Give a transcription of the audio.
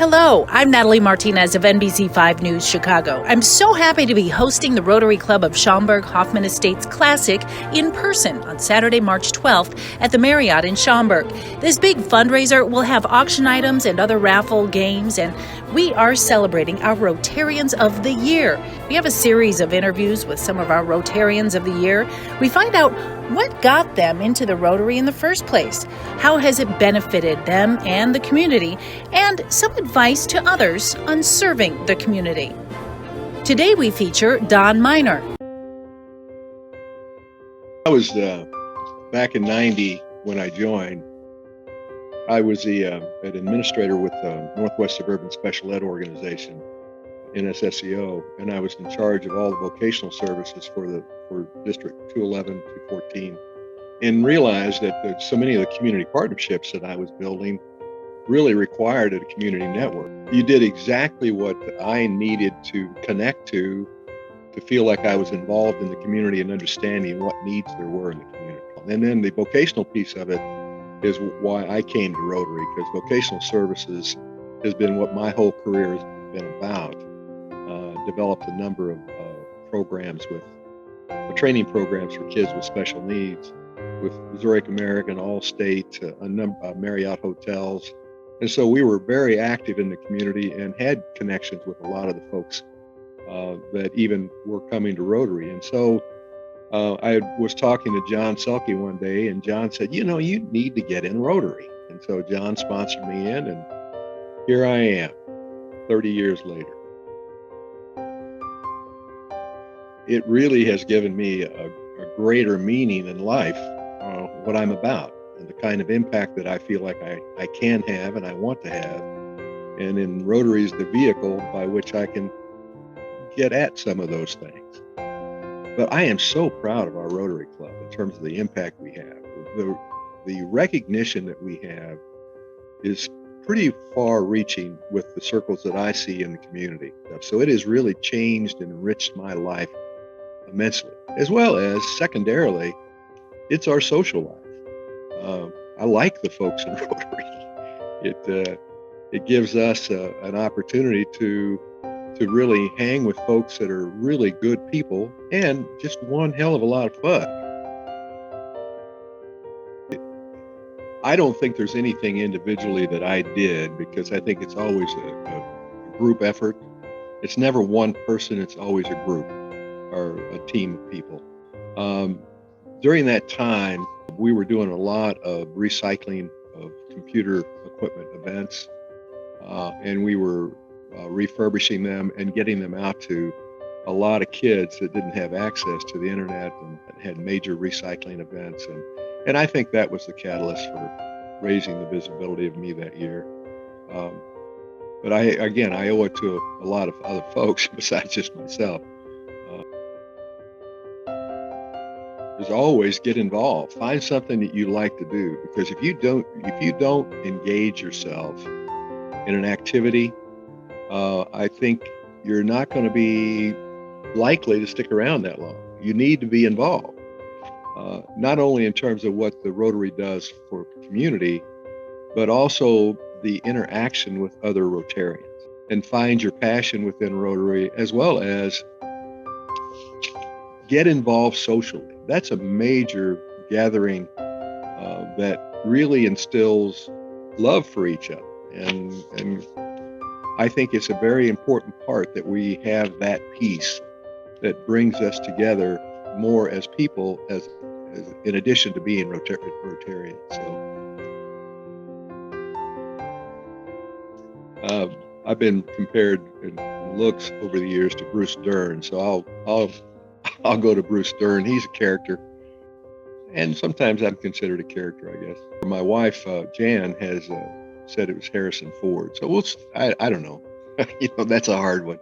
Hello, I'm Natalie Martinez of NBC5 News Chicago. I'm so happy to be hosting the Rotary Club of Schaumburg Hoffman Estates Classic in person on Saturday, March 12th at the Marriott in Schaumburg. This big fundraiser will have auction items and other raffle games, and we are celebrating our Rotarians of the Year. We have a series of interviews with some of our Rotarians of the Year. We find out what got them into the Rotary in the first place, how has it benefited them and the community, and some advice to others on serving the community. Today we feature Don Miner. I was back in '90 when I joined. I was an administrator with Northwest Suburban Special Ed Organization, NSSEO, and I was in charge of all the vocational services for District 211, 214, and realized that so many of the community partnerships that I was building really required a community network. You did exactly what I needed to connect to feel like I was involved in the community and understanding what needs there were in the community. And then the vocational piece of it is why I came to Rotary, because vocational services has been what my whole career has been about. Developed a number of programs with training programs for kids with special needs with Zurich American, Allstate, Marriott hotels. And so we were very active in the community and had connections with a lot of the folks that even were coming to Rotary. And so I was talking to John Selke one day, and John said, you need to get in Rotary. And so John sponsored me in, and here I am, 30 years later. It really has given me a greater meaning in life, what I'm about, and the kind of impact that I feel like I can have and I want to have. And in Rotary is the vehicle by which I can get at some of those things. But I am so proud of our Rotary Club in terms of the impact we have. The recognition that we have is pretty far-reaching with the circles that I see in the community. So it has really changed and enriched my life immensely, as well as secondarily, it's our social life. I like the folks in Rotary. It gives us an opportunity to really hang with folks that are really good people and just one hell of a lot of fun. I don't think there's anything individually that I did, because I think it's always a group effort. It's never one person, it's always a group or a team of people. During that time, we were doing a lot of recycling of computer equipment events, and we were refurbishing them and getting them out to a lot of kids that didn't have access to the internet and had major recycling events. And I think that was the catalyst for raising the visibility of me that year. But I owe it to a lot of other folks besides just myself. Is always get involved. Find something that you like to do, because if you don't engage yourself in an activity, I think you're not going to be likely to stick around that long. You need to be involved, not only in terms of what the Rotary does for community, but also the interaction with other Rotarians, and find your passion within Rotary, as well as get involved socially. That's a major gathering that really instills love for each other. And I think it's a very important part that we have that piece that brings us together more as people, as in addition to being Rotarians. So I've been compared in looks over the years to Bruce Dern, so I'll go to Bruce Dern. He's a character, and sometimes I'm considered a character, I guess. My wife, Jan, has said it was Harrison Ford. So I don't know. That's a hard one.